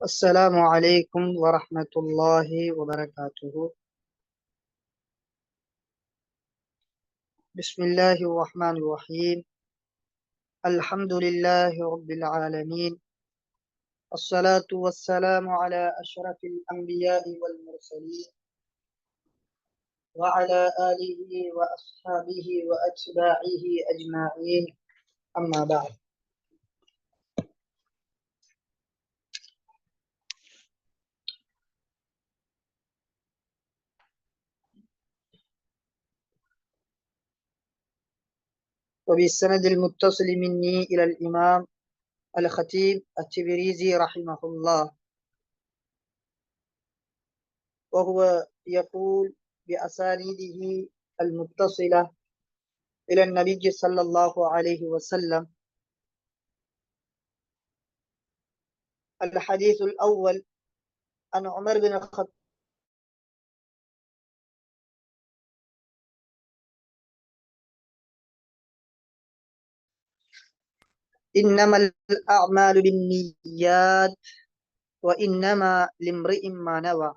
السلام عليكم ورحمة الله وبركاته. بسم الله الرحمن الرحيم. الحمد لله رب العالمين. الصلاة والسلام على أشرف الأنبياء والمرسلين وعلى آله وأصحابه وأتباعه أجمعين. أما بعد. وبالسند المتصل مني إلى الإمام الخطيب التبريزي رحمه الله، وهو يقول بأسانيده المتصلة إلى النبي صلى الله عليه وسلم. الحديث الأول عن عمر بن الخطاب إنما الأعمال بالنيات وإنما لامرئ ما نوى،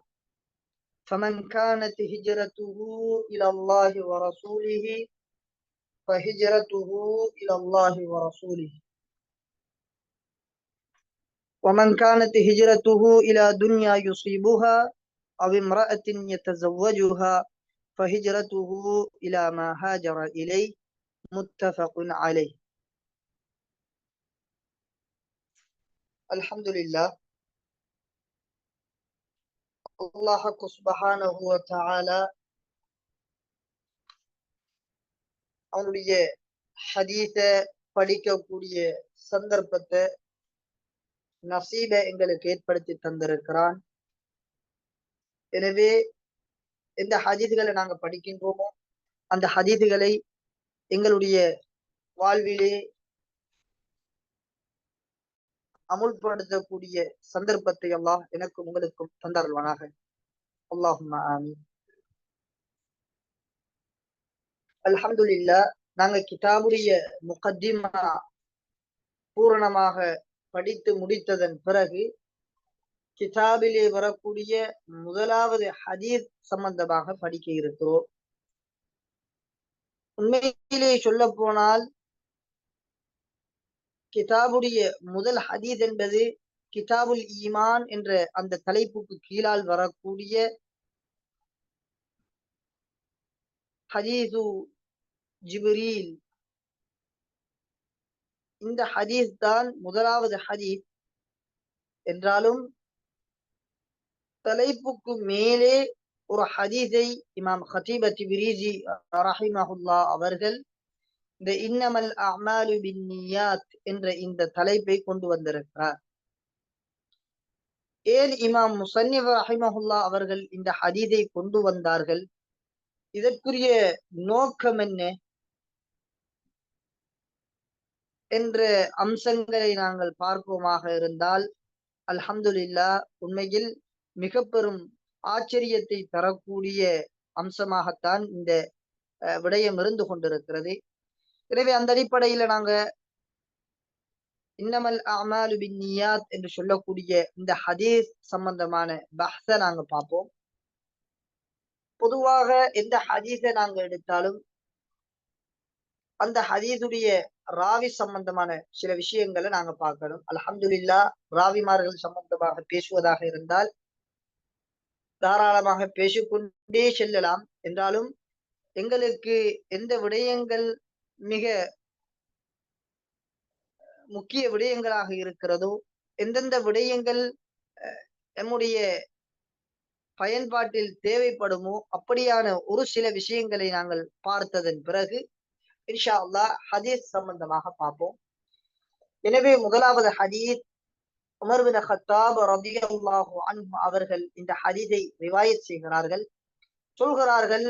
فمن كانت هجرته إلى الله ورسوله فهجرته إلى الله ورسوله، ومن كانت هجرته إلى دنيا يصيبها أو امرأة يتزوجها فهجرته إلى ما هاجر إليه. متفق عليه. الحمد لله. அல்லாஹ் சுப்ஹானஹு வ தஆலா அவனுடைய ஹதீஸ படிக்கக்கூடிய சந்தர்ப்பத்தை நசீப எங்களுக்கு ஏற்படுத்தி தந்திருக்கிறான். எனவே எந்த ஹதீஸ்களை நாங்க படிக்கின்றோமோ அந்த ஹதீஸ்களை எங்களுடைய வாழ்விலே அமுல்படுத்தக்கூடிய சந்தர்ப்பத்தை அல்லாஹ் எனக்கும் உங்களுக்கும் தந்தருள்வானாக. அல்லாஹும்ம ஆமீன். அல்ஹம்துலில்லாஹ். நாங்க கிதாபுடைய முகத்திமா பூரணமாக படித்து முடித்ததன் பிறகு கிதாபிலே வரக்கூடிய முதலாவது ஹதீஸ் சம்பந்தமாக படிக்க இருக்கிறோம். உண்மையிலே சொல்ல போனால் கிதாபுடைய முதல் ஹதீஸ் என்பது கிதாபுல் ஈமான் என்ற அந்த தலைப்புக்கு கீழால் வரக்கூடிய ஹதீஸு ஜிப்ரீல். இந்த ஹதீஸ் தான் முதலாவது ஹதீஸ் என்றாலும் தலைப்புக்கு மேலே ஒரு ஹதீஸை இமாம் ஹதீப் அத்-திப்ரிஸி ரஹிமஹுல்லாஹ் அவர்கள் இந்த இன்னமல் அஅமாலு பின்னியாத் என்ற இந்த தலைப்பை கொண்டு வந்திருக்கிறார். ஏன் இமாம் முஸன்னிஃப் ரஹிமஹுல்லாஹ் அவர்கள் இந்த ஹதீஸை கொண்டு வந்தார்கள்? இதற்குரிய நோக்கம் என்ன என்ற அம்சங்களை நாங்கள் பார்ப்போமாக இருந்தால், அல்ஹம்துலில்லாஹ், உண்மையில் மிக பெரும் ஆச்சரியத்தை தரக்கூடிய அம்சமாகத்தான் இந்த விடயம் இருந்து கொண்டிருக்கிறது. எனவே அந்த அடிப்படையில நாங்க இன்னமல் அஅமாலு பின்னியாத் என்று சொல்லக்கூடிய இந்த ஹதீஸ் சம்பந்தமான பஹ்ஸ நாங்க பார்ப்போம். பொதுவாக எந்த ஹதீஸை நாங்க எடுத்தாலும் அந்த ஹதீஸுடைய ராவி சம்பந்தமான சில விஷயங்களை நாங்க பார்க்கணும். அல்ஹம்துலில்லாஹ், ராவிமார்கள் சம்பந்தமாக பேசுவதாக இருந்தால் தாராளமாக பேசிக்கொண்டே செல்லலாம். என்றாலும் எங்களுக்கு எந்த விடயங்கள் மிக முக்கிய விடயங்களாக இருக்கிறதோ, எந்தெந்த விடயங்கள் நம்முடைய பயன்பாட்டில் தேவைப்படுமோ அப்படியான ஒரு சில விஷயங்களை நாங்கள் பார்த்ததன் பிறகு இன்ஷா அல்லாஹ் ஹதீஸ் சம்பந்தமாக பார்ப்போம். எனவே முதலாவது ஹதீஸ் உமர் பின் கத்தாப் ரலியல்லாஹு அன்ஹு அவர்கள் இந்த ஹதீஸை ரிவாயத் செய்கிறார்கள். சொல்கிறார்கள்,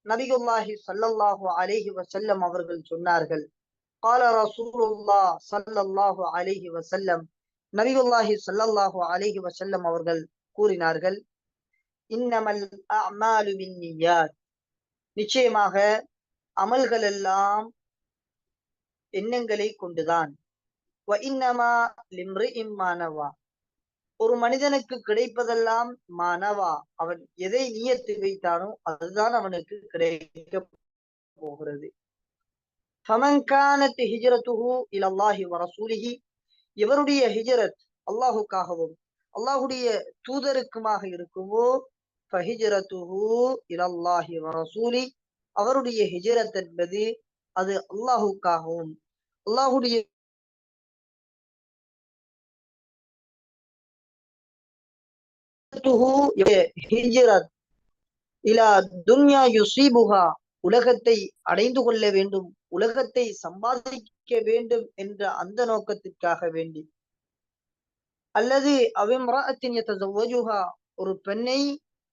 நபியுல்லாஹி ஸல்லல்லாஹு அலைஹி வஸல்லம் அவர்கள் சொன்னார்கள், قال رسول الله صلى الله عليه وسلم, நபியுல்லாஹி ஸல்லல்லாஹு அலைஹி வஸல்லம் அவர்கள் கூறினார்கள், இன்னமல் அஅமாலு பின்னியாத், நிச்சயமாக அமல்கள் எல்லாம் எண்ணங்களை கொண்டுதான். ஒரு மனிதனுக்கு கிடைப்பதெல்லாம் மானவா, அவன் எதை நியத்து வைத்தானோ அதுதான் அவனுக்கு கிடைக்க போகிறது. இவருடைய ஹிஜ்ரத் அல்லாஹுக்காகவும் அல்லாஹுடைய தூதருக்குமாக இருக்குமோ அவருடைய ஹிஜ்ரத் என்பது அது அல்லாஹுக்காகவும் அல்லாஹுடைய ஹிஜ்ரத் இலா துன்யா யுஸீபுஹா, உலகத்தை அடைந்து கொள்ள வேண்டும், உலகத்தை சம்பாதிக்க வேண்டும் என்ற அந்த நோக்கத்திற்காக வேண்டி, அல்லது அவிம்ராஅத்தின் யதஸவ்வஜுஹா, ஒரு பெண்ணை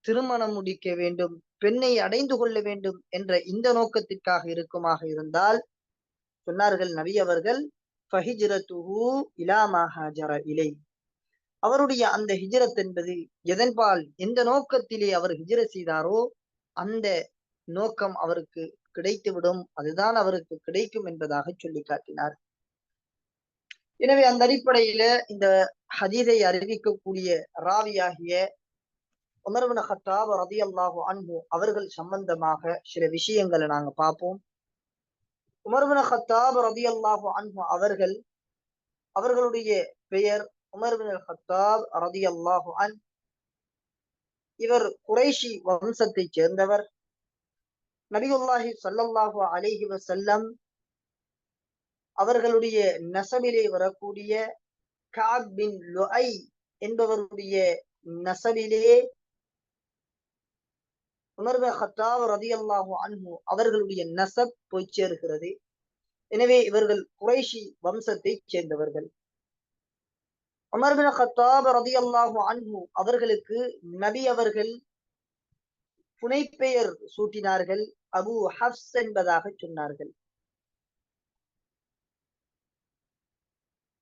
திருமணம் முடிக்க வேண்டும், பெண்ணை அடைந்து கொள்ள வேண்டும் என்ற இந்த நோக்கத்திற்காக இருக்குமாக இருந்தால் சொன்னார்கள் நபி அவர்கள், ஃபஹிஜ்ரத்துஹு இலா மா ஹாஜர இலை, அவருடைய அந்த ஹிஜ்ரத் என்பது எதன்பால் எந்த நோக்கத்திலே அவர் ஹிஜ்ரத் செய்தாரோ அந்த நோக்கம் அவருக்கு கிடைத்துவிடும், அதுதான் அவருக்கு கிடைக்கும் என்பதாக சொல்லி காட்டினார். எனவே அந்த அடிப்படையில இந்த ஹதீஸை அறிவிக்கக்கூடிய ராவியாகிய உமர் இப்னு கத்தாப் ரலியல்லாஹு அன்ஹு அவர்கள் சம்பந்தமாக சில விஷயங்களை நாங்க பார்ப்போம். உமர் இப்னு கத்தாப் ரலியல்லாஹு அன்ஹு அவர்களுடைய பெயர் உமர் இப்னு கத்தாப் ரலியல்லாஹு அன்ஹு. இவர் குறைஷி வம்சத்தைச் சேர்ந்தவர். நபியுல்லாஹி ஸல்லல்லாஹு அலைஹி வஸல்லம் அவர்களுடைய நஸபிலே வரக்கூடிய கஅப் பின் லுஐ என்பவருடைய நஸபிலே உமர் இப்னு கத்தாப் ரலியல்லாஹு அன்ஹு அவர்களுடைய நஸப் போய் சேர்கிறது. எனவே இவர்கள் குறைஷி வம்சத்தைச் சேர்ந்தவர்கள். உமர் இப்னு கத்தாப் ரலியல்லாஹு அன்ஹு அவர்களுக்கு நபி அவர்கள் புனைப்பெயர் சூட்டினார்கள், அபு ஹப்ஸ் என்பதாக சொன்னார்கள்.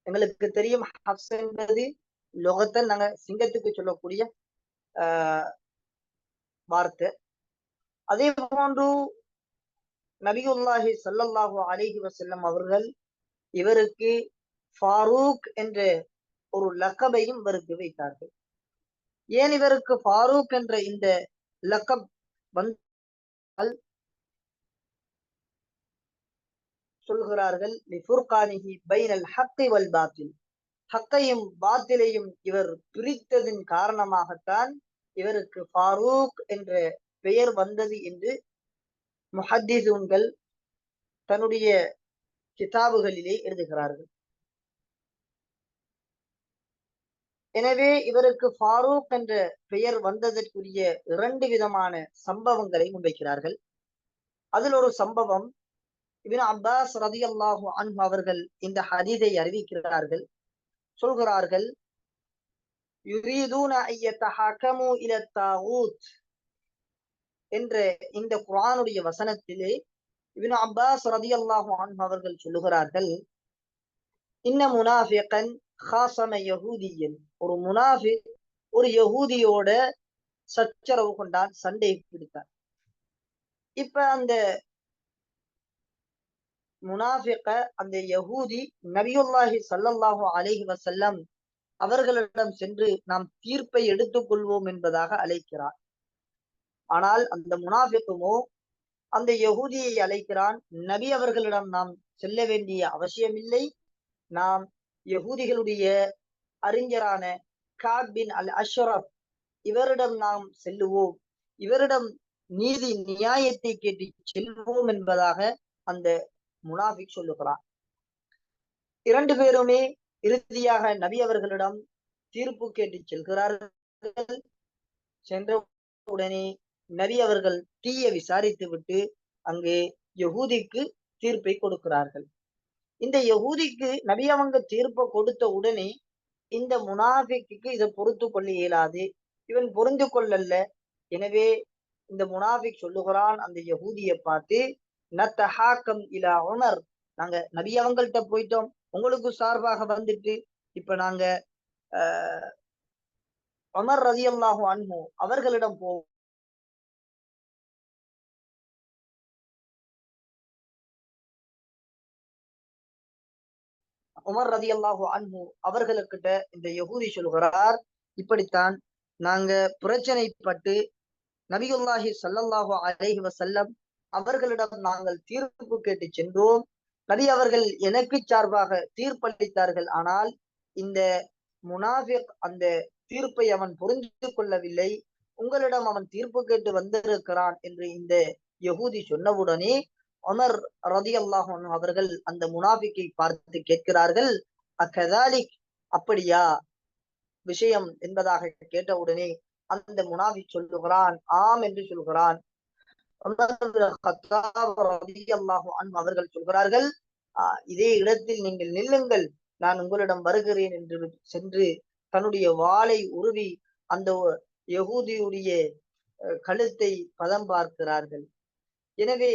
எங்களுக்கு தெரியும் ஹப்ஸ் என்பது லோகத்தில் நாங்க சிங்கத்துக்கு சொல்லக்கூடிய வார்த்தை. அதே போன்று நபியுல்லாஹி ஸல்லல்லாஹு அலைஹி வஸல்லம் அவர்கள் இவருக்கு ஃபாரூக் என்ற ஒரு லக்கபையும் இவருக்கு வைத்தார்கள். ஏன் இவருக்கு ஃபாரூக் என்ற இந்த லக்கப் வந்தால் சொல்கிறார்கள், லிஃபுர்கானிஹி பைனல் ஹக்கி வல் பாத்தில், ஹக்கையும் பாத்திலையும் இவர் பிரித்ததின் காரணமாகத்தான் இவருக்கு ஃபாரூக் என்ற பெயர் வந்தது என்று முஹத்திஸூன்கள் தன்னுடைய கிதாபுகளிலே எழுதுகிறார்கள். எனவே இவருக்கு ஃபாரூக் என்ற பெயர் வந்ததற்குரிய 2 விதமான சம்பவங்களை முன்வைக்கிறார்கள். அதில் ஒரு சம்பவம், இப்னு அப்பாஸ் ரலியல்லாஹு அன்ஹு அவர்கள் இந்த ஹதீஸை அறிவிக்கிறார்கள். சொல்கிறார்கள், யுரீதுன அய்யதஹாகமு இல தாகூத் என்ற இந்த குர்ஆனுடைய வசனத்திலே இப்னு அப்பாஸ் ரலியல்லாஹு அன்ஹு அவர்கள் சொல்லுகிறார்கள், இன்ன முனாஃபிகன் ஹாஸம யஹூதியன், ஒரு முனாஃபிக் ஒரு யஹூதியோட சச்சரவு கொண்டான், சண்டை பிடித்தான். இப்ப அந்த முனாஃபிக அந்த யஹூதி நபியுல்லாஹி ஸல்லல்லாஹு அலைஹி வஸல்லம் அவர்களிடம் சென்று நாம் தீர்ப்பை எடுத்துக் கொள்வோம் என்பதாக அழைக்கிறார். ஆனால் அந்த முனாஃபிக்குமோ அந்த யஹூதியை அழைக்கிறான், நபி அவர்களிடம் நாம் செல்ல வேண்டிய அவசியமில்லை, நாம் யஹூதிகளுடைய அறிஞரான கஅப் பின் அல் அஷ்ரஃப் இவரிடம் நாம் செல்லுவோம், இவரிடம் நீதி நியாயத்தை கேட்டு செல்வோம் என்பதாக அந்த முனாஃபிக் சொல்லுகிறான். 2 பேருமே இறுதியாக நபி அவர்களிடம் தீர்ப்பு கேட்டு செல்கிறார்கள். சென்ற உடனே நபி அவர்கள் தீய விசாரித்து விட்டு அங்கே யஹூதிக்கு தீர்ப்பை கொடுக்கிறார்கள். இந்த யஹூதிக்கு நபி அவங்க தீர்ப்பை கொடுத்த உடனே இந்த முனாஃபிக்கு இதை பொறுத்து கொள்ள இயலாது, இவன் பொருந்து கொள்ளல்ல. எனவே இந்த முனாஃபிக் சொல்லுகிறான் அந்த யஹூதியை பார்த்து, நத்தஹாக்கம் இலா உமர், நாங்க நபி அவங்கள்ட்ட போயிட்டோம், உங்களுக்கு சார்பாக வந்துட்டு இப்ப நாங்க உமர் ரலியல்லாஹு அன்ஹு அவர்களிடம் போவோம். உமர் ரலியல்லாஹு அன்ஹு அவர்களுக்கிட்ட இந்த யகூதி சொல்கிறார், இப்படித்தான் நாங்க பிரச்சனைப்பட்டு நபியுல்லாஹி ஸல்லல்லாஹு அலைஹி வஸல்லம் அவர்களிடம் நாங்கள் தீர்ப்பு கேட்டு சென்றோம். நபி அவர்கள் எனக்கு சார்பாக தீர்ப்பளித்தார்கள். ஆனால் இந்த முனாஃபிக் அந்த தீர்ப்பை அவன் புரிந்து கொள்ளவில்லை. உங்களிடம் அவன் தீர்ப்பு கேட்டு வந்திருக்கிறான் என்று இந்த யகூதி சொன்னவுடனே உமர் ரலியல்லாஹு அன்ஹு அவர்கள் அந்த முனாஃபிக்கை பார்த்து கேட்கிறார்கள், அக்கதாலிக், அப்படியா விஷயம் என்பதாக கேட்டவுடனே அந்த முனாஃபிக் சொல்லுகிறான், ஆம் என்று சொல்கிறான். அவர்கள் சொல்கிறார்கள், இதே இடத்தில் நீங்கள் நில்லுங்கள், நான் உங்களிடம் வருகிறேன் என்று சென்று தன்னுடைய வாளை உருவி அந்த யகூதியுடைய கழுத்தை பதம் பார்க்கிறார்கள். எனவே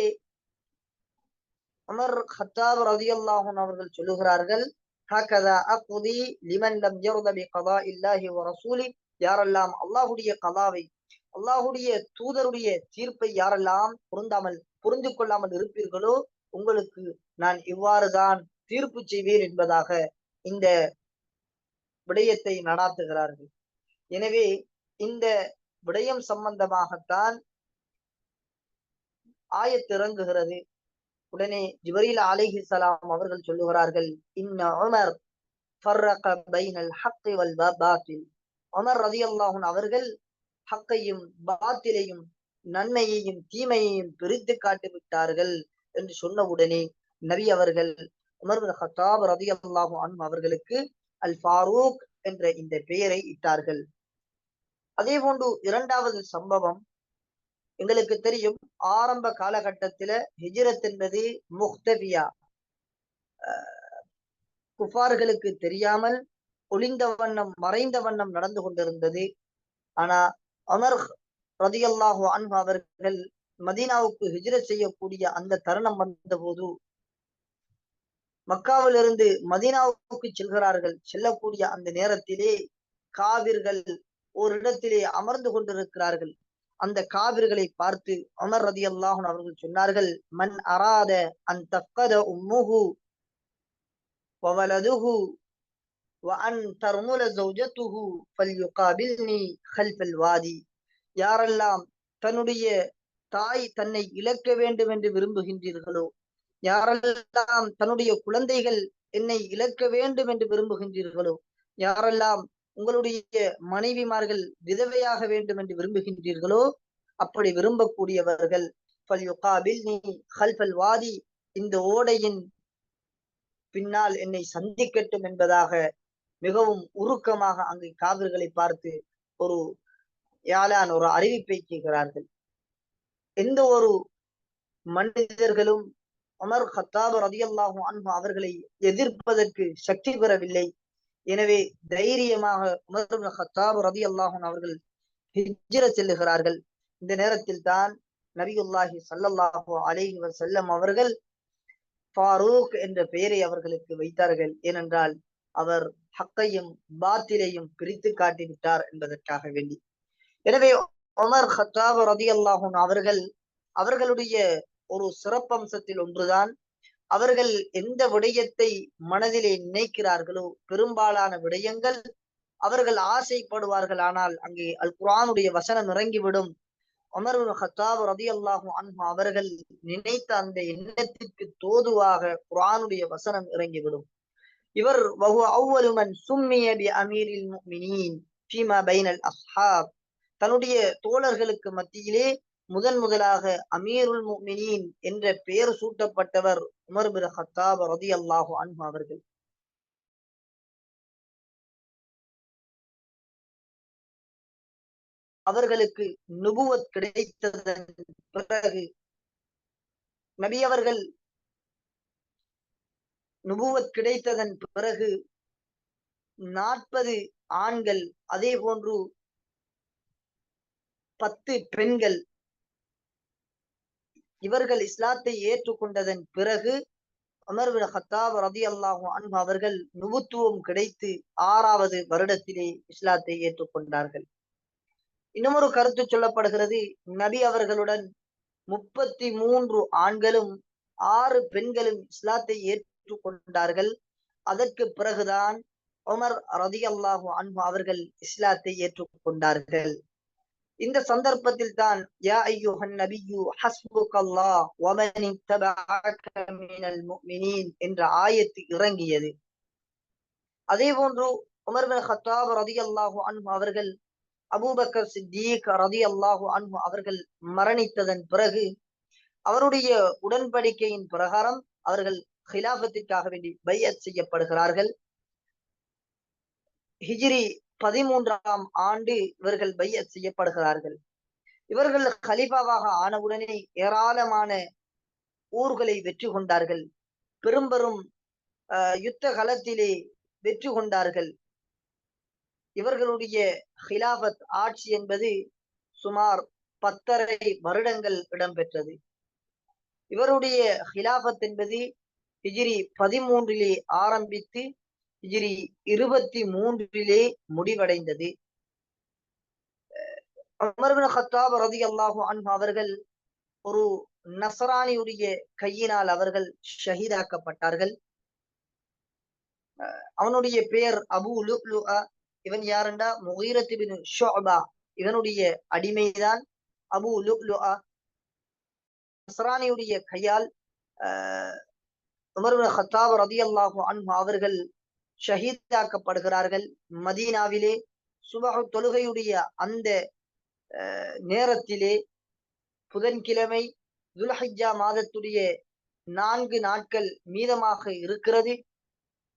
உமர் கத்தாப் ரலியல்லாஹு அன்ஹு அவர்கள் சொல்லுகிறார்கள், ஹக்கதா அக்தி லிமன் லம் யர்த பிகதாஇல்லாஹி வ ரசூலி, யாரெல்லாம் அல்லாஹ்வுடைய கலாவை அல்லாஹ்வுடைய தூதருடைய தீர்ப்பை யாரெல்லாம் புரிந்து கொள்ளாமல் இருப்பீர்களோ உங்களுக்கு நான் இவ்வாறுதான் தீர்ப்பு செய்வேன் என்பதாக இந்த விடயத்தை நடாத்துகிறார்கள். எனவே இந்த விடயம் சம்பந்தமாகத்தான் ஆயத்திறங்குகிறது. உடனே ஜிப்ரீல் அலைஹிஸ்ஸலாம் அவர்கள் சொல்லுகிறார்கள், இன்ன உமர் ஃபர்ரக பைனல் ஹக்கி வல் பாத்தில். உமர் ரலியல்லாஹு அன்ஹு அவர்கள் ஹக்கையும் பாத்திலையும் நன்மையையும் தீமையையும் பிரித்து காட்டி விட்டார்கள் என்று சொன்னவுடனே நபி அவர்கள் உமர் பின் கத்தாப் ரலியல்லாஹு அன்ஹு அவர்களுக்கு அல் ஃபாரூக் என்ற இந்த பெயரை இட்டார்கள். அதே போன்று இரண்டாவது சம்பவம் எங்களுக்கு தெரியும். ஆரம்ப காலகட்டத்தில ஹிஜ்ரத் என்பது முக்தபியா, குஃபார்களுக்கு தெரியாமல் ஒளிந்த வண்ணம் மறைந்த வண்ணம் நடந்து கொண்டிருந்தது. ஆனா உமர் ரலியல்லாஹு அன்ஹு அவர்கள் மதீனாவுக்கு ஹிஜ்ரத் செய்யக்கூடிய அந்த தருணம் வந்தபோது மக்காவிலிருந்து மதீனாவுக்கு செல்கிறார்கள். செல்லக்கூடிய அந்த நேரத்திலே காவிர்கள் ஒரு இடத்திலே அமர்ந்து கொண்டிருக்கிறார்கள். அந்த காவிர்களை பார்த்து உமர் ரலியல்லாஹு அன்ஹு அவர்கள் சொன்னார்கள், மன் அராத அன் தஃகத உம்முஹு வ வலதுஹு வ அன் தர்முல ஜௌஜத்துஹு ஃபல்யுகாபில்னி கல்ஃபல் வாதி. யாரெல்லாம் தன்னுடைய தாய் தன்னை இழக்க வேண்டும் என்று விரும்புகின்றீர்களோ, யாரெல்லாம் தன்னுடைய குழந்தைகள் என்னை இழக்க வேண்டும் என்று விரும்புகின்றீர்களோ, யாரெல்லாம் உங்களுடைய மனைவிமார்கள் விதவையாக வேண்டும் என்று விரும்புகின்றீர்களோ, அப்படி விரும்பக்கூடியவர்கள் வாதி, இந்த ஓடையின் பின்னால் என்னை சந்திக்கட்டும் என்பதாக மிகவும் உருக்கமாக அங்கு காவிர்களை பார்த்து ஒரு ஒரு அறிவிப்பை செய்கிறார்கள். எந்த ஒரு மனிதர்களும் உமர் கத்தாப் ரலியல்லாஹு அன்ஹு அவர்களை எதிர்ப்பதற்கு சக்தி பெறவில்லை. எனவே தைரியமாக உமர் இப்னு கத்தாப் ரலியல்லாஹு அன்ஹு அவர்கள் ஹிஜ்ரத் செல்லுகிறார்கள். இந்த நேரத்தில் தான் நபியுல்லாஹி ஸல்லல்லாஹு அலைஹி வஸல்லம் அவர்கள் ஃபாரூக் என்ற பெயரை அவர்களுக்கு வைத்தார்கள். ஏனென்றால் அவர் ஹக்கையும் பாத்திலையும் பிரித்து காட்டிவிட்டார் என்பதற்காக வேண்டி. எனவே உமர் கத்தாப் ரலியல்லாஹு அன்ஹு அவர்கள் அவர்களுடைய ஒரு சிறப்பம்சத்தில் ஒன்றுதான், அவர்கள் எந்த விடயத்தை மனதிலே நினைக்கிறார்களோ பெரும்பாலான விடயங்கள் அவர்கள் ஆசைப்படுவார்கள். ஆனால் அங்கே அல் குர்ஆனுடைய வசனம் இறங்கிவிடும். உமர் இப்னு கத்தாப் ரலியல்லாஹு அன்ஹு அவர்கள் நினைத்த அந்த எண்ணத்திற்கு தோதுவாக குர்ஆனுடைய வசனம் இறங்கிவிடும். இவர் வஹுவ அவ்வலு மன் சும்மிய பி அமீரில் முஃமினீன் ஃபீமா பைனல் அஸ்ஹாப். தன்னுடைய தோழர்களுக்கு மத்தியிலே முதலாக அமீருல் முஃமினீன் என்ற பெயர் சூட்டப்பட்டவர் உமர் பின் கத்தாப் ரலியல்லாஹு அன்ஹு அவர்கள். அவர்களுக்கு நுபுவத் கிடைத்ததன் பிறகு நபி அவர்கள் நுபுவத் கிடைத்ததன் பிறகு 40 ஆண்கள், அதே போன்று 10 பெண்கள், இவர்கள் இஸ்லாத்தை ஏற்றுக்கொண்டதன் பிறகு உமர் பின் கத்தாப் ரலியல்லாஹு அன்ஹு அவர்கள் நுபுத்துவம் கிடைத்து 6வது வருடத்திலே இஸ்லாத்தை ஏற்றுக்கொண்டார்கள். இன்னுமொரு கருத்து சொல்லப்படுகிறது, நபி அவர்களுடன் 33 ஆண்களும் 6 பெண்களும் இஸ்லாத்தை ஏற்றுக்கொண்டார்கள். அதற்கு பிறகுதான் உமர் ரலியல்லாஹு அன்ஹு அவர்கள் இஸ்லாத்தை ஏற்றுக்கொண்டார்கள். இந்த சந்தர்ப்பத்தில் தான் யா அய்யுஹன் நபியு ஹஸ்புகல்லாஹ் வமன் இத்தபஅக மினல் முஃமினீன் என்ற ஆயத்து இறங்கியது. அதே போன்று உமர் பின் கத்தாப் ரலியல்லாஹு அன்ஹு அவர்கள் அபூபக்கர் சித்தீக் ரலியல்லாஹு அன்ஹு அவர்கள் மரணித்ததன் பிறகு அவருடைய உடன்படிக்கையின் பிரகாரம் அவர்கள் ஹிலாபத்திற்காக வேண்டி பைஅத் செய்யப்படுகிறார்கள். ஹிஜ்ரி 13ஆம் ஆண்டு இவர்கள் பைஅத் செய்யப்படுகிறார்கள். இவர்கள் கலீஃபாவாக ஆனவுடனே ஏராளமான ஊர்களை வெற்றி கொண்டார்கள். பெரும் பெரும் யுத்த களத்திலே வெற்றி கொண்டார்கள். இவர்களுடைய ஹிலாபத் ஆட்சி என்பது சுமார் 10.5 வருடங்கள் இடம்பெற்றது. இவருடைய ஹிலாபத் என்பது ஹிஜ்ரி 13 ஆரம்பித்து ஹிஜ்ரி 23 முடிவடைந்தது. உமர் பின் கத்தாப் ரலியல்லாஹு அன்ஹு அவர்கள் ஒரு நஸ்ரானியுடைய கையினால் அவர்கள் ஷஹீதாக்கப்பட்டார்கள். அவனுடைய பெயர் அபு லுஅ்லுஅ. இவன் யாருண்டா முகீரத் பின் ஷுஅபா, இவனுடைய அடிமைதான் அபு லுஅ்லுஅ. நஸ்ரானியுடைய கையால் உமர் பின் கத்தாப் ரலியல்லாஹு அன்ஹு அவர்கள் ஷஹீதாக்கப்படுகிறார்கள். மதீனாவிலே சுபஹ் தொழுகையுடைய அந்த நேரத்திலே புதன்கிழமை துல்ஹிஜ்ஜா மாதத்துடைய 4 நாட்கள் மீதமாக இருக்கிறது.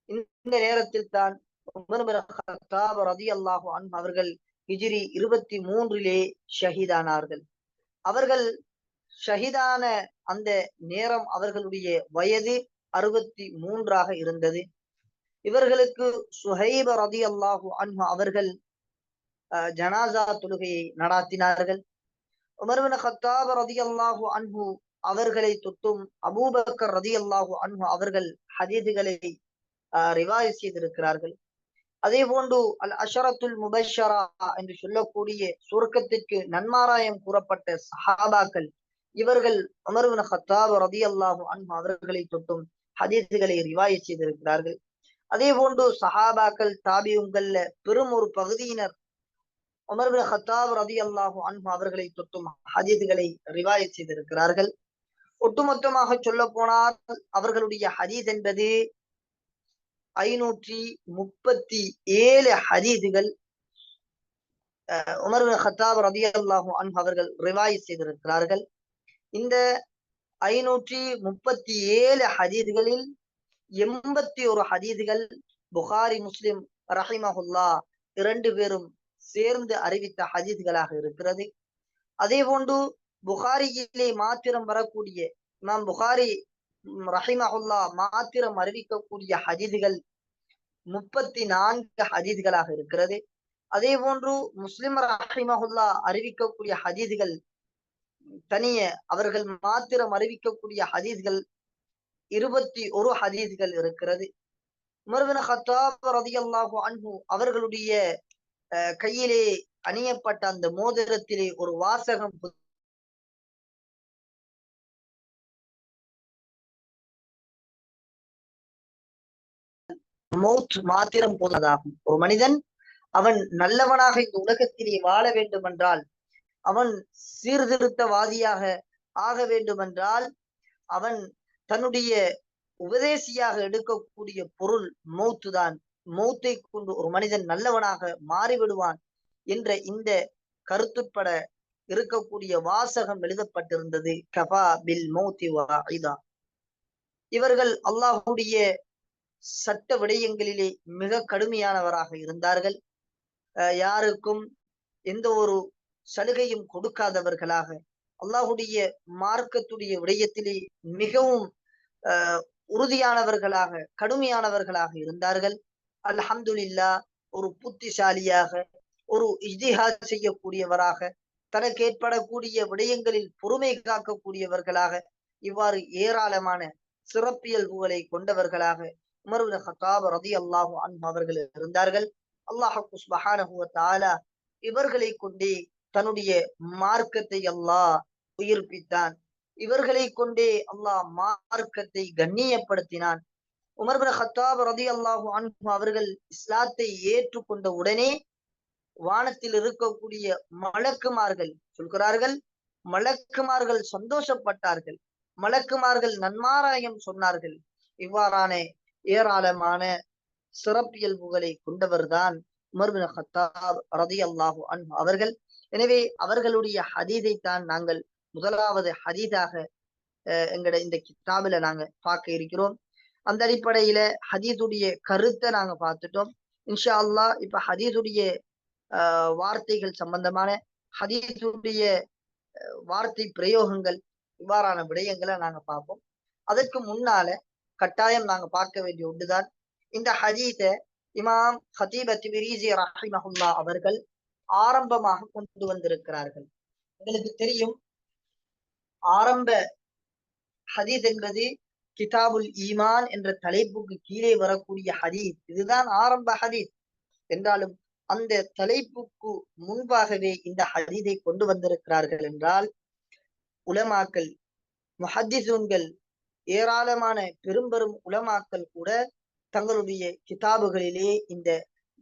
இந்த நேரத்தில் தான் உமர் பின் கத்தாப் ரலியல்லாஹு அன்ஹு அவர்கள் ஹிஜ்ரி 23 ஷஹீதானார்கள். அவர்கள் ஷஹீதான அந்த நேரம் அவர்களுடைய வயது 63 இருந்தது. இவர்களுக்கு சுஹைப் ரலியல்லாஹு அன்ஹு அவர்கள் ஜனாசா தொழுகையை நடாத்தினார்கள். உமர் பின் கத்தாப் ரலியல்லாஹு அன்ஹு அவர்களை தொட்டும் அபூபக்கர் ரலியல்லாஹு அன்ஹு அவர்கள் ஹதீதுகளை ரிவாயத் செய்திருக்கிறார்கள். அதே போன்று அல் அஷரத்துல் முபஷரா என்று சொல்லக்கூடிய சுருக்கத்திற்கு நன்மாராயம் கூறப்பட்ட சஹாபாக்கள் இவர்கள் உமர் பின் கத்தாப் ரலியல்லாஹு அன்ஹு அவர்களை தொட்டும் ஹதீதுகளை ரிவாயத் செய்திருக்கிறார்கள். அதே போன்று சஹாபாக்கள் தாபியுங்கள்ல பெரும் ஒரு பகுதியினர் உமர் பின் கத்தாப் ரலியல்லாஹு அன்ஹு அவர்களை தொட்டும் ஹதீதுகளை ரிவாயத் செய்திருக்கிறார்கள். ஒட்டுமொத்தமாக சொல்ல போனால் அவர்களுடைய ஹதீஸ் என்பது 537 ஹதீதுகள் உமர் பின் கத்தாப் ரலியல்லாஹு அன்ஹு அவர்கள் ரிவாயத் செய்திருக்கிறார்கள். இந்த 537 ஹதீதுகளில் 81 ஹதீதுகள் புகாரி முஸ்லிம் ரஹிமஹுல்லா 2 பேரும் சேர்ந்து அறிவித்த ஹதீதுகளாக இருக்கிறது. அதே போன்று புகாரியிலே மாத்திரம் வரக்கூடிய இமாம் புகாரி ரஹிமஹுல்லா மாத்திரம் அறிவிக்கக்கூடிய ஹதீதுகள் 34 ஹதீதுகளாக இருக்கிறது. அதே போன்று முஸ்லிம் ரஹிமஹுல்லா அறிவிக்கக்கூடிய ஹதீதுகள் தனிய அவர்கள் மாத்திரம் அறிவிக்கக்கூடிய ஹதீஸ்கள் 21 ஹதீஸ்கள் இருக்கிறது. உமர் பின் கத்தாப் ரலியல்லாஹு அன்ஹு அவர்களுடைய கையிலே அணியப்பட்ட அந்த மோதிரத்திலே ஒரு வாசகம் மௌத் மாத்திரம் போதாகும். ஒரு மனிதன் அவன் நல்லவனாக இந்த உலகத்திலே வாழ வேண்டுமென்றால், அவன் சீர்திருத்தவாதியாக ஆக வேண்டுமென்றால், அவன் தன்னுடைய உபதேசியாக எடுக்கக்கூடிய பொருள் மௌத்து தான். மௌத்தை கொண்டு ஒரு மனிதன் நல்லவனாக மாறிவிடுவான் என்ற இந்த கருத்துப்பட இருக்கக்கூடிய வாசகம் எழுதப்பட்டிருந்தது. கஃபா பில் மௌத்தி வாஇதா. இவர்கள் அல்லாஹ்வுடைய சட்ட விடயங்களிலே மிக கடுமையானவராக இருந்தார்கள். யாருக்கும் எந்த ஒரு சலுகையும் கொடுக்காதவர்களாக, அல்லாஹ்வுடைய மார்க்கத்துடைய விடயத்திலே மிகவும் உறுதியானவர்களாக, கடுமையானவர்களாக இருந்தார்கள். அல்ஹம்துலில்லாஹ், ஒரு புத்திசாலியாக, ஒரு இஜ்திஹாத் செய்யக்கூடியவராக, தனக்கு ஏற்படக்கூடிய விடயங்களில் பொறுமை காக்கக்கூடியவர்களாக, இவ்வாறு ஏராளமான சிறப்பியல்புகளை கொண்டவர்களாக உமர் பின் கத்தாப் ரலியல்லாஹு அன்ஹு அவர்கள் இருந்தார்கள். அல்லாஹ் சுப்ஹானஹு வ தஆலா இவர்களை கொண்டே தன்னுடைய மார்க்கத்தை அல்லாஹ் உயிர்ப்பித்தான். இவர்களை கொண்டே அல்லாஹ் மார்க்கத்தை கண்ணியப்படுத்தினான். உமர் பின் கத்தாப் ரலியல்லாஹு அன்ஹு அவர்கள் இஸ்லாத்தை ஏற்றுக்கொண்ட உடனே வானத்தில் இருக்கக்கூடிய மலக்குமார்கள் சொல்கிறார்கள், மலக்குமார்கள் சந்தோஷப்பட்டார்கள், மலக்குமார்கள் நன்மாராயம் சொன்னார்கள். இவ்வாறான ஏராளமான சிறப்பியல்புகளை கொண்டவர்தான் உமர் பின் கத்தாப் ரலியல்லாஹு அன்ஹு அவர்கள். எனவே அவர்களுடைய ஹதீதை தான் நாங்கள் முதலாவது ஹதீதாக எங்கட இந்த கிதாபில நாங்க பார்க்க இருக்கிறோம். அந்த அடிப்படையில ஹதீதுடைய கருத்தை நாங்க பார்த்துட்டோம். இன்ஷா அல்லாஹ் இப்ப ஹதீதுடைய வார்த்தைகள் சம்பந்தமான ஹதீதுடைய வார்த்தை பிரயோகங்கள் இவ்வாறான விடயங்களை நாங்க பார்ப்போம். அதற்கு முன்னால கட்டாயம் நாங்க பார்க்க வேண்டிய ஒன்றுதான், இந்த ஹதீஸ இமாம் ஹதீப் அத்-திப்ரிஸி ரஹிமஹுல்லாஹ் அவர்கள் ஆரம்பமாக கொண்டு வந்திருக்கிறார்கள். உங்களுக்கு தெரியும், ஆரம்ப ஹதீஸ் என்பது கிதாபுல் ஈமான் என்ற தலைப்புக்கு கீழே வரக்கூடிய ஹதீஸ். இதுதான் ஆரம்ப ஹதீஸ் என்றாலும் அந்த தலைப்புக்கு முன்பாகவே இந்த ஹதீஸை கொண்டு வந்திருக்கிறார்கள் என்றால், உலமாக்கள், முஹத்திஸூன்கள், ஏராளமான பெரும் உலமாக்கள் கூட தங்களுடைய கிதாபுகளிலே இந்த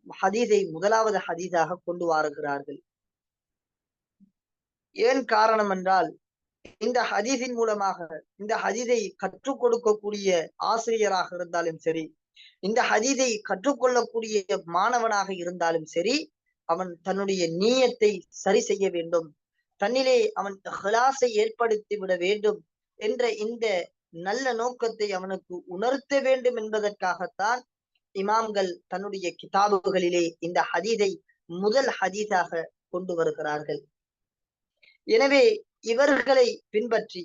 ஹதீஸை முதலாவது ஹதீஸாக கொண்டு வருகிறார்கள். ஏன் காரணம் என்றால், இந்த ஹதீஸின் மூலமாக இந்த ஹதீஸை கற்றுக் கொடுக்கக்கூடிய ஆசிரியராக இருந்தாலும் சரி, இந்த ஹதீஸை கற்றுக்கொள்ளக்கூடிய மாணவனாக இருந்தாலும் சரி, அவன் தன்னுடைய நீயத்தை சரி செய்ய வேண்டும், தன்னிலே அவன் இஹ்லாஸை ஏற்படுத்தி விட வேண்டும் என்ற இந்த நல்ல நோக்கத்தை அவனுக்கு உணர்த்த வேண்டும் என்பதற்காகத்தான் இமாம்கள் தன்னுடைய கிதாபுகளிலே இந்த ஹதீஸை முதல் ஹதீஸாக கொண்டு வருகிறார்கள். எனவே இவர்களை பின்பற்றி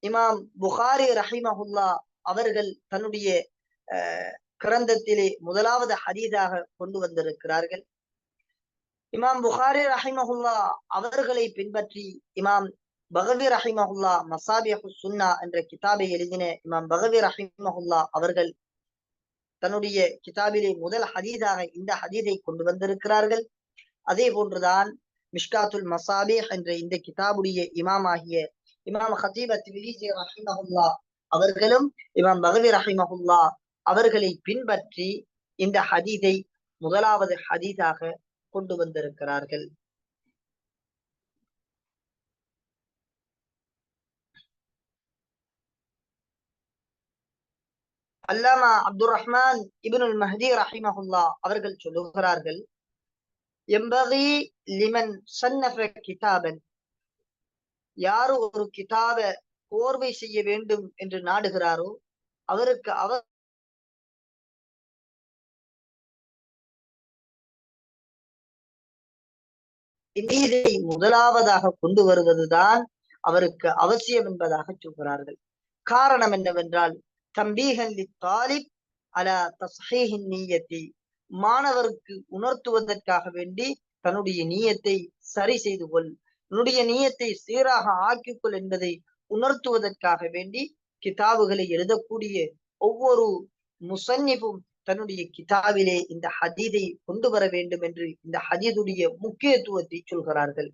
இமாம் புகாரி ரஹிமஹுல்லாஹ் அவர்கள் தன்னுடைய கிரந்தத்திலே முதலாவது ஹதீஸாக கொண்டு வந்திருக்கிறார்கள். இமாம் புகாரி ரஹிமஹுல்லாஹ் அவர்களை பின்பற்றி இமாம் பகவி ரஹிமஹுல்லாஹ் மசாபிஹு சுன்னா என்ற கிதாபை எழுதின இமாம் பகவி ரஹிமஹுல்லாஹ் அவர்கள் தன்னுடைய கிதாபிலே முதல் ஹதீஸாக இந்த ஹதீஸை கொண்டு வந்திருக்கிறார்கள். அதே போன்றுதான் மிஷ்காத்துல் மசாபிஹ் என்ற இந்த கிதாபுடைய இமாமாகிய இமாம் ஹதீப் அத்-திப்ரிஸி ரஹிமஹுல்லாஹ் அவர்களும் இமாம் பகவி ரஹிமஹுல்லாஹ் அவர்களை பின்பற்றி இந்த ஹதீஸை முதலாவது ஹதீஸாக கொண்டு வந்திருக்கிறார்கள். அல்லாமா அப்துர் ரஹ்மான் இப்னுல் மஹ்தி ரஹிமஹுல்லாஹ் அவர்கள் சொல்லுகிறார்கள், யம்பகி லிமன் ஸன்னஃப கிதாபன், யாரு ஒரு கிதாபை கோர்வை செய்ய வேண்டும் என்று நாடுகிறாரோ அவருக்கு அவர் இதை முதலாவதாக கொண்டு வருவதுதான் அவருக்கு அவசியம் என்பதாக சொல்கிறார்கள். காரணம் என்னவென்றால், தம்பீகன் லித்தாலிப் அலா தஸ்ஹீஹின் நிய்யத்தி, மாணவருக்கு உணர்த்துவதற்காக வேண்டி தன்னுடைய நீயத்தை சரி செய்து கொள், உன்னுடைய நீயத்தை சீராக ஆக்கிக்கொள் என்பதை உணர்த்துவதற்காக வேண்டி கிதாபுகளை எழுதக்கூடிய ஒவ்வொரு முசன்னிஃபும் தன்னுடைய கிதாபிலே இந்த ஹதீதை கொண்டு வர வேண்டும் என்று இந்த ஹதீதுடைய முக்கியத்துவத்தை சொல்கிறார்கள்.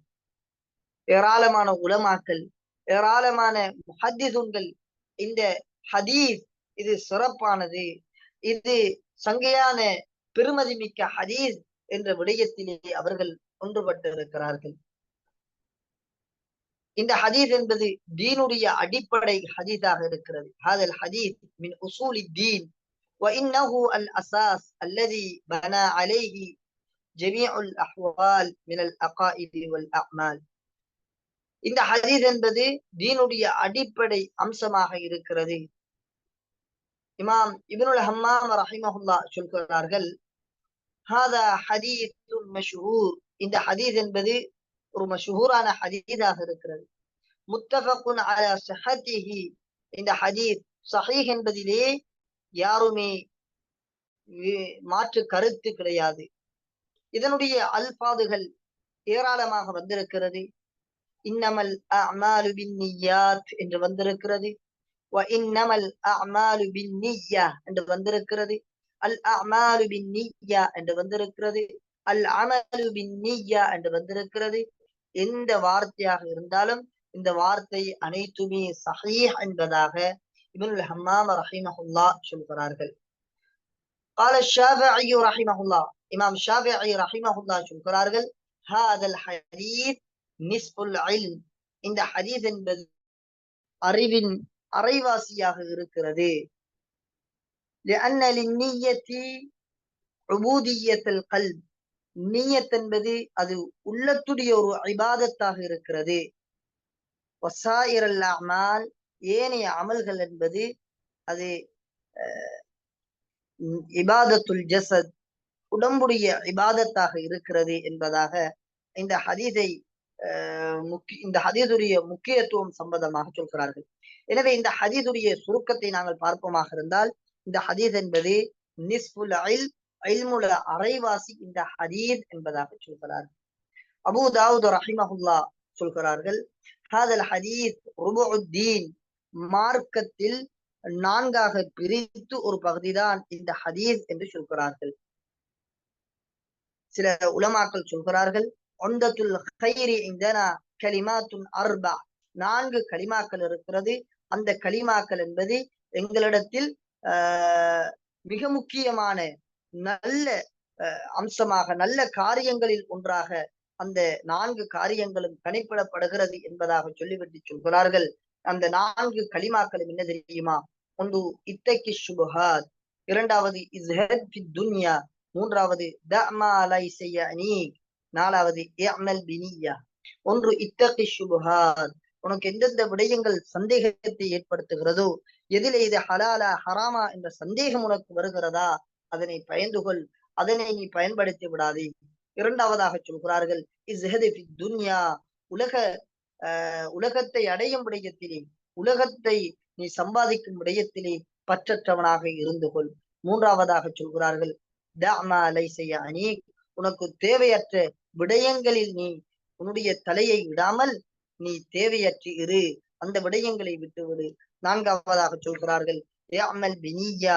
ஏராளமான உலமாக்கள், ஏராளமான முஹத்திஸூன்கள் இந்த ஹதீஸ் இது சிறப்பானது, இது சங்கையான பெருமதி மிக்க ஹதீஸ் என்ற விடயத்திலே அவர்கள் ஒன்றுபட்டு இருக்கிறார்கள். இந்த ஹதீஸ் என்பது தீனுடைய அடிப்படை ஹதீஸாக இருக்கிறது. ஹாதல் ஹதீஸ் மின் உசூலி தீன் وإنه الأساس الذي بنى عليه جميع الأحوال من العقائد والأعمال. இந்த ஹதீஸ் என்பது தீனுடைய அடிப்படை அம்சமாக இருக்கிறது. இமாம் இப்னுல் ஹம்மாம் ரஹிமஹுல்லாஹ் சொல்கிறார்கள், ஹாதா ஹதீஸுன் மஷ்ஹூர், இந்த ஹதீஸ் என்பது ஒரு மஷ்ஹூரான ஹதீஸாக இருக்கிறது. முத்தஃபகுன் அலா ஸஹஹிஹி, இந்த ஹதீஸ் ஸஹீஹ் என்பதிலே யாருமே மாற்று கருத்து கிடையாது. இதனுடைய அல்பாதுகள் ஏராளமாக வந்திருக்கிறது. இன்னமல் அஅமாலு பின்னிய்யாத் என்று வந்திருக்கிறது. வ இன்னமல் அஅமாலு பின்னிய்யா என்று வந்திருக்கிறது. அல் அஅமாலு பின்னிய்யா என்று வந்திருக்கிறது. அல் அமலு பின்னிய்யா என்று வந்திருக்கிறது. எந்த வார்த்தையாக இருந்தாலும் இந்த வார்த்தை அனைத்துமே ஸஹீஹ் என்பதாக இப்னுல் ஹம்மாம் ரஹிமஹுல்லாஹ் சொல்கிறார்கள். قال الشافعي رحمه الله இமாம் ஷாஃபிஈ ரஹிமஹுல்லாஹ் சொல்கிறார்கள், ஹாதல் ஹதீஸ் நிஸ்புல் இல்ம், இந்த ஹதீஸ் என்பது அறிவின் அரைவாசியாக இருக்கிறது. لأن للنية عبودية القلب, நியத் என்பது அது உள்ளத்துடைய ஒரு இபாதத்தாக இருக்கிறது. வசாயிரல் அமால், ஏனைய அமல்கள் என்பது அது இபாதத்துல் ஜஸத், உடம்புடைய இபாதத்தாக இருக்கிறது என்பதாக இந்த ஹதீஸை இந்த ஹதீஸுடைய முக்கியத்துவம் சம்பந்தமாக சொல்கிறார்கள். எனவே இந்த ஹதீஸுடைய சுருக்கத்தை நாங்கள் பார்ப்போமாக இருந்தால், இந்த ஹதீஸ் என்பது நிஸ்புல் இல்ம், இல்முல அரைவாசி இந்த ஹதீஸ் என்பதாக சொல்கிறார்கள். அபூ தாவூத் ரஹிமஹுல்லாஹ் சொல்கிறார்கள், ஹாதல் ஹதீஸ் ருபுஉத்தீன், மார்க்கத்தில் நான்காக பிரித்து ஒரு பகுதிதான் இந்த ஹதீஸ் என்று சொல்கிறார்கள். சில உலமாக்கள் சொல்கிறார்கள், உம்தத்துல் கைரி இந்தனா கலிமாத்துன் அர்பா, நான்கு கலிமாக்கள் இருக்கிறது. அந்த கலிமாக்கள் என்பது எங்களிடத்தில் மிக முக்கியமான நல்ல அம்சமாக, நல்ல காரியங்களில் ஒன்றாக அந்த நான்கு காரியங்களும் கணிப்பிடப்படுகிறது என்பதாக சொல்லிவிட்டு சொல்கிறார்கள். அந்த நான்கு கலிமாக்களும் என்ன தெரியுமா? ஒன்று இத்தகி ஷுபஹாத், இரண்டாவது இஸ்ஹத் ஃபி துன்யா, மூன்றாவது தஅமா லைஸ யஅனீக், நாலாவது இஅமல் பினிய்யா. ஒன்று இத்தகி ஷுபஹாத், உனக்கு எந்தெந்த விடயங்கள் சந்தேகத்தை ஏற்படுத்துகிறதோ, எதிலே இது ஹலாலா ஹராமா என்ற சந்தேகம் உனக்கு வருகிறதா, அதனை பயந்து கொள், அதனை நீ பயன்படுத்தி விடாதே. இரண்டாவதாக சொல்கிறார்கள், இஸ்ஹத் ஃபி துன்யா, உலகத்தை அடையும் விடயத்திலே, உலகத்தை நீ சம்பாதிக்கும் விடயத்திலே பற்றற்றவனாக இருந்து கொள். மூன்றாவதாக சொல்கிறார்கள், தஅமா லைஸ யஅனீக், உனக்கு தேவையற்ற விடயங்களில் நீ உன்னுடைய தலையை விடாமல் நீ தேவையற்று இரு, அந்த விடயங்களை விட்டுவிடு. நான்காவதாக சொல்கிறார்கள், இஅமல் பினிய்யா,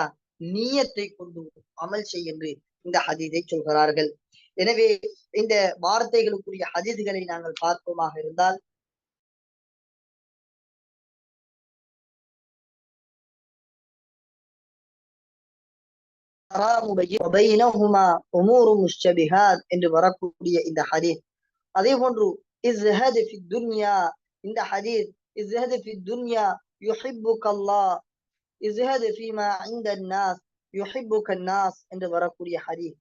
நீயத்தை கொண்டு அமல் செய் என்று இந்த ஹதீஸை சொல்கிறார்கள். எனவே இந்த வார்த்தைகளுக்குரிய ஹதீஸ்களை நாங்கள் பார்ப்போமாக இருந்தால், என்று வரக்கூடிய இந்த ஹதீஸ். அதே போன்று இஸ்ஹத் ஃபி துன்யா, இந்த ஹதீஸ் இஸ்ஹத் ஃபி துன்யா யுஹிப்புக்கல்லாஹ், இஸ்ஹத் ஃபீமா இன்தன் நாஸ் யுஹிப்புக்கன் நாஸ் என்று வரக்கூடிய ஹதீஸ்.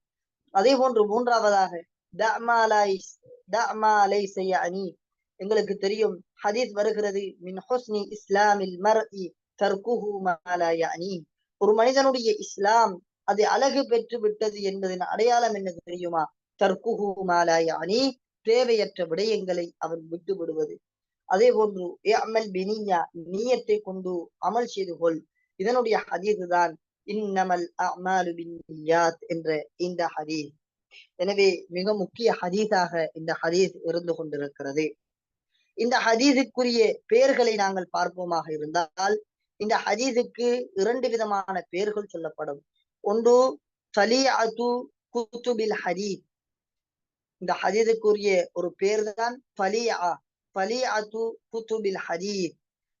அதே போன்று மூன்றாவதாக தஅமா லைஸ யஅனீக், எங்களுக்கு தெரியும் ஹதீஸ் வருகிறது, மின் ஹுஸ்னி இஸ்லாமில் மர்இ தர்குஹு மா லா யஅனீ, ஒரு மனிதனுடைய இஸ்லாம் அது அழகு பெற்று விட்டது என்பதன் அடையாளம் என்ன தெரியுமா? தர்குஹு மா லா யஅனீ, தேவையற்ற விடயங்களை அவன் விட்டு விடுவது. அதே போன்று இஅமல் பினிய்யா, நியத்தை கொண்டு அமல் செய்து கொள். இதனுடைய ஹதீஸ் தான் இன்னமல் அஅமாலு பின்னியாத் என்ற இந்த ஹதீஸ். எனவே மிக முக்கிய ஹதீஸாக இந்த ஹதீஸ் இருந்து கொண்டிருக்கிறது. இந்த ஹதீஸுக்குரிய பெயர்களை நாங்கள் பார்ப்போமாக இருந்தால், இந்த ஹதீஸுக்கு இரண்டு விதமான பெயர்கள் சொல்லப்படும். ஒன்று ஃபலீஅத்து குதுபில் ஹதீஸ், இந்த ஹதீஸுக்குரிய ஒரு பெயர் தான் ஃபலீஅத்து குதுபில் ஹதீஸ்,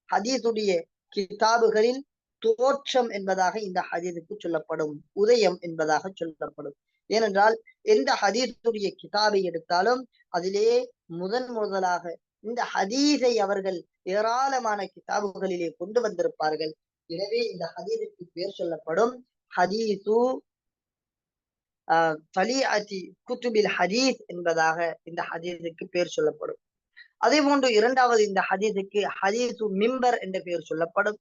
ஹதீஸுடைய கிதாபுகளில் தோற்றம் என்பதாக இந்த ஹதீஸுக்கு சொல்லப்படும், உதயம் என்பதாக சொல்லப்படும். ஏனென்றால் எந்த ஹதீஸுடைய கிதாபை எடுத்தாலும் அதிலே முதலாக இந்த ஹதீஸை அவர்கள் ஏராளமான கிதாபுகளிலே கொண்டு வந்திருப்பார்கள். எனவே இந்த ஹதீஸுக்கு பேர் சொல்லப்படும் ஹதீஸு ஃபலீஅத்தி குதுபில் ஹதீஸ் என்பதாக இந்த ஹதீஸுக்கு பேர் சொல்லப்படும். அதே போன்று இரண்டாவது இந்த ஹதீஸுக்கு ஹதீஸு மிம்பர் என்ற பெயர் சொல்லப்படும்.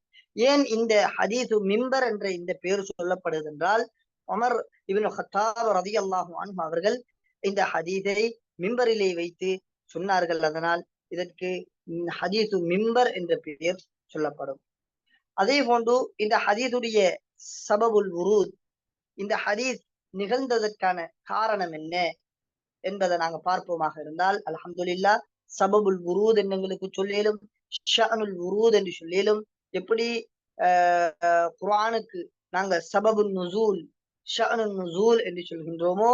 ஏன் இந்த ஹதீஸு மிம்பர் என்ற இந்த பெயர் சொல்லப்படுது என்றால், உமர் இப்னு கத்தாப் ரலியல்லாஹு அன்ஹு அவர்கள் இந்த ஹதீஸை மிம்பரிலே வைத்து சொன்னார்கள். அதனால் இதற்கு ஹதீஸு மிம்பர் என்ற பெயர் சொல்லப்படும். அதே போன்று இந்த ஹதீஸுடைய சபபுல் உரூத், இந்த ஹதீஸ் நிகழ்ந்ததற்கான காரணம் என்ன என்பதை நாங்க பார்ப்போமாக இருந்தால், அல்ஹம்துலில்லாஹ், சபபுல் உரூத் என்று எங்களுக்கு சொல்லிலும், ஷஅனுல் உரூத் என்று சொல்லிலும், எப்படி குர்ஆனுக்கு நாங்க சபபுல் நுசூல், ஷஅனுல் நுசூல் என்று சொல்கின்றோமோ,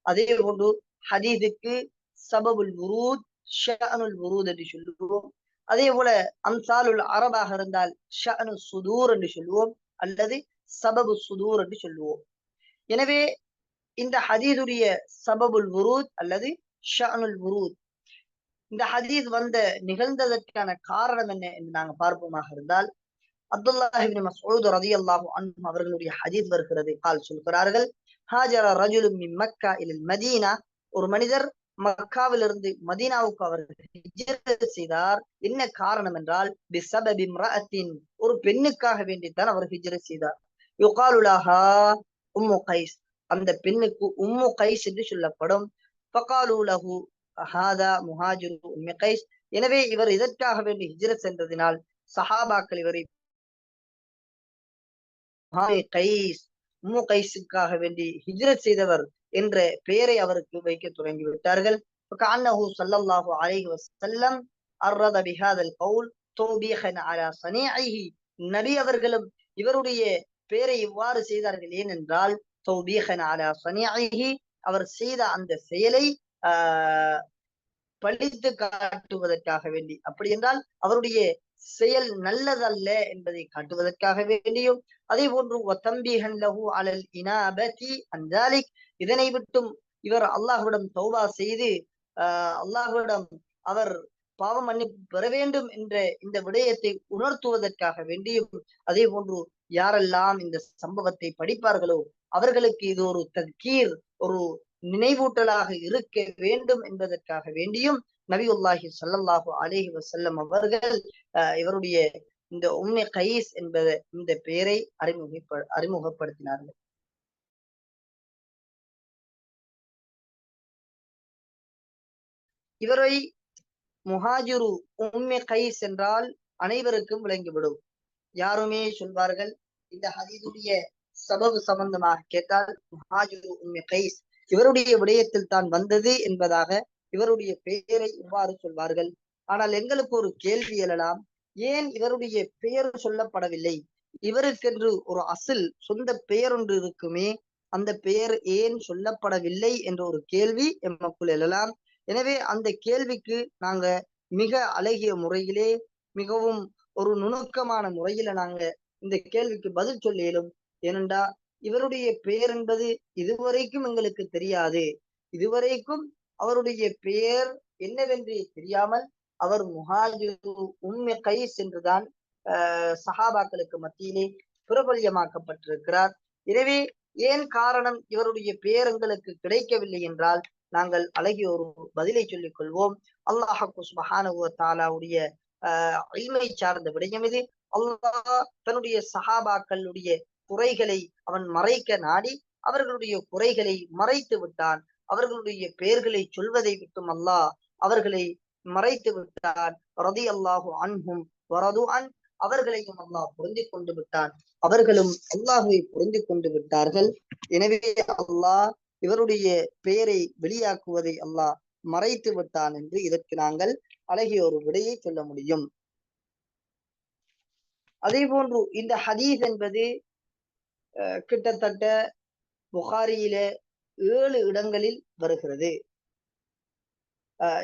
அதே போன்று ஹதீஸுக்கு சபபுல் உரூத், ஷஅனுல் உரூத் என்று சொல்லுவோம். அதே போல அம்சாலுல் அரபாக இருந்தால் ஷஅனு சுதூர் என்று சொல்லுவோம், அல்லது சபபு சுதூர் என்று சொல்லுவோம். எனவே இந்த ஹதீதுடைய சபபுல் வுரூத் அல்லது ஷஅனுல் வுரூத், இந்த ஹதீஸ் நிகழ்ந்ததற்கான காரணம் என்ன என்று நாங்கள் பார்ப்போமாக இருந்தால், அப்துல்லாஹ் இப்னு மஸ்ஊத் ரலியல்லாஹு அன்ஹு அவர்களுடைய ஹதீஸ் வருகிறது. சொல்கிறார்கள், ஹாஜர ரஜுலுன் மின் மக்கா இலல் மதீனா, ஒரு மனிதர் மக்காவிலிருந்து மதீனாவுக்கு அவர் ஹிஜ்ரத் செய்தார். என்ன காரணம் என்றால், பிஸபபி இம்ரஅத்தின், ஒரு பெண்ணுக்காக வேண்டித்தான் அவர் ஹிஜ்ரத் செய்தார். யுகாலு லஹா உம்மு கைஸ், அந்த பெண்ணுக்கு உம்மு கைஸ் என்று சொல்லப்படும். ஃபகாலு லஹு ஹாதா முஹாஜிரு உம்மு கைஸ், எனவே இவர் இதற்காக வேண்டி ஹிஜ்ரத் சென்றதினால் சஹாபாக்கள் இவரை கைஸ், உம்மு கைஸுக்காக வேண்டி ஹிஜ்ரத் செய்தவர் என்ற பெயரை அவருக்கு வைக்க தொடங்கி விட்டார்கள். கஅன்னஹு ஸல்லல்லாஹு அலைஹி வஸல்லம் அர்ரத பிஹாதல் கவுல் தௌபீஹன் அலா ஸனீஇஹி, நபி அவர்களும் இவருடைய பெயரை இவ்வாறு செய்தார்கள். ஏனென்றால் தௌபீஹன் அலா ஸனீஇஹி, அவர் செய்த அந்த செயலை பழித்து காட்டுவதற்காக வேண்டி, அப்படி என்றால் அவருடைய செயல் நல்லதல்ல என்பதை காட்டுவதற்காக வேண்டியும், அதே போன்று வதம்பீஹன் லஹு அலல் இனாபதி அன் ذلك, இதனை விட்டும் இவர் அல்லாஹ்விடம் தௌபா செய்து அல்லாஹ்விடம் அவர் பாவ மன்னிப்பு பெற வேண்டும் என்ற இந்த விடயத்தை உணர்த்துவதற்காக வேண்டியும், அதே போன்று யாரெல்லாம் இந்த சம்பவத்தை படிப்பார்களோ அவர்களுக்கு இது ஒரு தத்கீர், ஒரு நினைவூட்டலாக இருக்க வேண்டும் என்பதற்காக வேண்டியும் நபியுல்லாஹி ஸல்லல்லாஹு அலைஹி வஸல்லம் அவர்கள் இவருடைய இந்த உம்மே கைஸ் என்பத இந்த பெயரை அறிமுகப்படுத்தினார்கள். இவரை முஹாஜிரு உம்மே கைஸ் என்றால் அனைவருக்கும் விளங்கிவிடும். யாருமே சொல்வார்கள், இந்த ஹதீதுடைய சபபு சம்பந்தமாக கேட்டால் முஹாஜிரு உம்மே கைஸ் இவருடைய விடயத்தில் தான் வந்தது என்பதாக இவருடைய பெயரை இவ்வாறு சொல்வார்கள். ஆனால் எங்களுக்கு ஒரு கேள்வி எழலாம், ஏன் இவருடைய பெயர் சொல்லப்படவில்லை? இவருக்கென்று ஒரு அசில் சொந்த பெயர் ஒன்று இருக்குமே, அந்த பெயர் ஏன் சொல்லப்படவில்லை என்ற ஒரு கேள்வி எமக்குள் எழலாம். எனவே அந்த கேள்விக்கு நாங்க மிக அழகிய முறையிலே, மிகவும் ஒரு நுணுக்கமான முறையில நாங்க இந்த கேள்விக்கு பதில் சொல்ல இயலும். ஏனென்றா இவருடைய பெயர் என்பது இதுவரைக்கும் எங்களுக்கு தெரியாது. இதுவரைக்கும் அவருடைய பெயர் என்னவென்று தெரியாமல் அவர் முஹாஜிரு உம்மே கைஸ் என்றுதான் சஹாபாக்களுக்கு மத்தியிலே பிரபல்யமாக்கப்பட்டிருக்கிறார். எனவே ஏன் காரணம் இவருடைய பெயர் எங்களுக்கு கிடைக்கவில்லை என்றால், நாங்கள் அழகிய ஒரு பதிலை சொல்லிக் கொள்வோம். அல்லாஹ் சுப்ஹானஹு வ தஆலாவுடைய இல்மை சார்ந்த விடயம் இது. அல்லாஹ் தன்னுடைய சஹாபாக்களுடைய குறைகளை அவன் மறைக்க நாடி அவர்களுடைய குறைகளை மறைத்து விட்டான். அவர்களுடைய பெயர்களை சொல்வதை விட்டும் அல்லாஹ் அவர்களை மறைத்து விட்டான். ரலியல்லாஹு அன்ஹும் வரது அன், அவர்களையும் அல்லாஹ் பொருந்திக் கொண்டு விட்டான், அவர்களும் அல்லாஹுவை பொருந்திக் கொண்டு விட்டார்கள். எனவே அல்லாஹ் இவருடைய பெயரை வெளியாக்குவதை அல்லாஹ் மறைத்து விட்டான் என்று இதற்கு நாங்கள் அழகிய ஒரு விடையை சொல்ல முடியும். அதே போன்று இந்த ஹதீஸ் என்பது கிட்டத்தட்ட புகாரியில 7 இடங்களில் வருகிறது.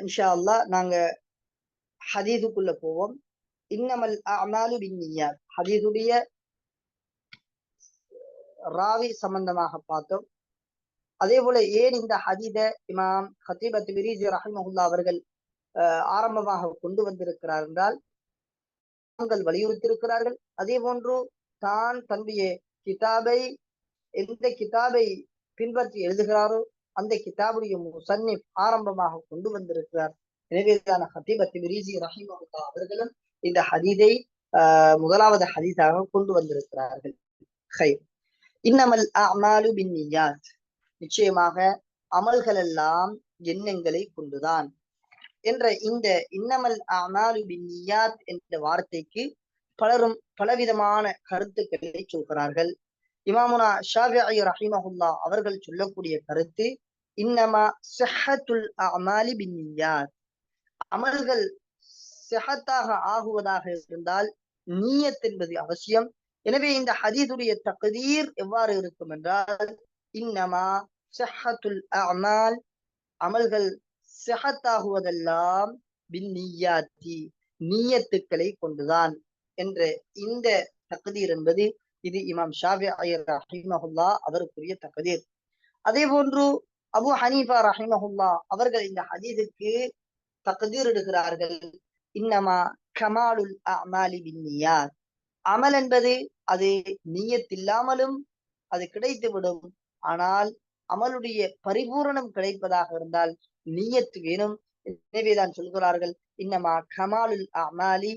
இன்ஷா அல்லாஹ் நாங்க ஹதீஸுக்குள்ள போவோம். இன்னமல் அஅமாலு பின்னியாத், ஹதீஸுடைய ராவி சம்பந்தமாக பார்த்தோம். அதே போல ஏன் இந்த ஹதீஸ இமாம் கத்தீப் அத்-திப்ரிஸி ரஹிமஹுல்லாஹ் அவர்கள் ஆரம்பமாக கொண்டு வந்திருக்கிறார் என்றால், வலியுறுத்தியிருக்கிறார்கள். அதே போன்று தான் தன்னுடைய கிதாபை, எந்த கிதாபை பின்பற்றி எழுதுகிறாரோ அந்த கிதாபுடைய முஸன்னிஃப் ஆரம்பமாக கொண்டு வந்திருக்கிறார். எனவேதான் கத்தீப் அத்-திப்ரிஸி ரஹிமஹுல்லாஹ் அவர்களும் இந்த ஹதீஸை முதலாவது ஹதீஸாக கொண்டு வந்திருக்கிறார்கள். இன்னமல் அஅமாலு பின்னியாத், நிச்சயமாக அமல்கள் எல்லாம் எண்ணங்களை கொண்டுதான் என்ற இந்த இன்னமல் அஅமாலு பின்னியாத் என்ற வார்த்தைக்கு பலரும் பலவிதமான கருத்துக்களை சொல்கிறார்கள். இமாமுனா ஷாஃபிஈ ரஹிமஹுல்லாஹ் அவர்கள் சொல்லக்கூடிய கருத்து, இன்னமா ஸஹத்துல் அஅமாலி பின்னியாத், அமல்கள் ஸஹத்தாக ஆகுவதாக இருந்தால் நியத் என்பது அவசியம். எனவே இந்த ஹதீஸுடைய தக்தீர் எவ்வாறு இருக்கும் என்றால், இன்னமா ஸஹத்துல் அஅமால், அமல்கள் ஸஹத்தாகுவதெல்லாம் பின்னியாத்தி, நீயத்துக்களை கொண்டுதான் என்ற இந்த தக்தீர் என்பது இது இமாம் ஷாஃபிஈ ரஹிமஹுல்லா அவருக்குரிய தக்தீர். அதே போன்று அபு ஹனீஃபா ரஹிமஹுல்லா அவர்கள் இந்த ஹதீஸுக்கு தக்தீர் இடுகிறார்கள். இன்னமா கமாலுல் அமாலி பின்னியாத், அமல் என்பது அது நீயத் இல்லாமலும் அது கிடைத்துவிடும். ஆனால் அமலுடைய பரிபூரணம் கிடைப்பதாக இருந்தால் நீயத்து வேணும். எனவேதான் சொல்கிறார்கள் இன்னமா கமாலுல் அமாலி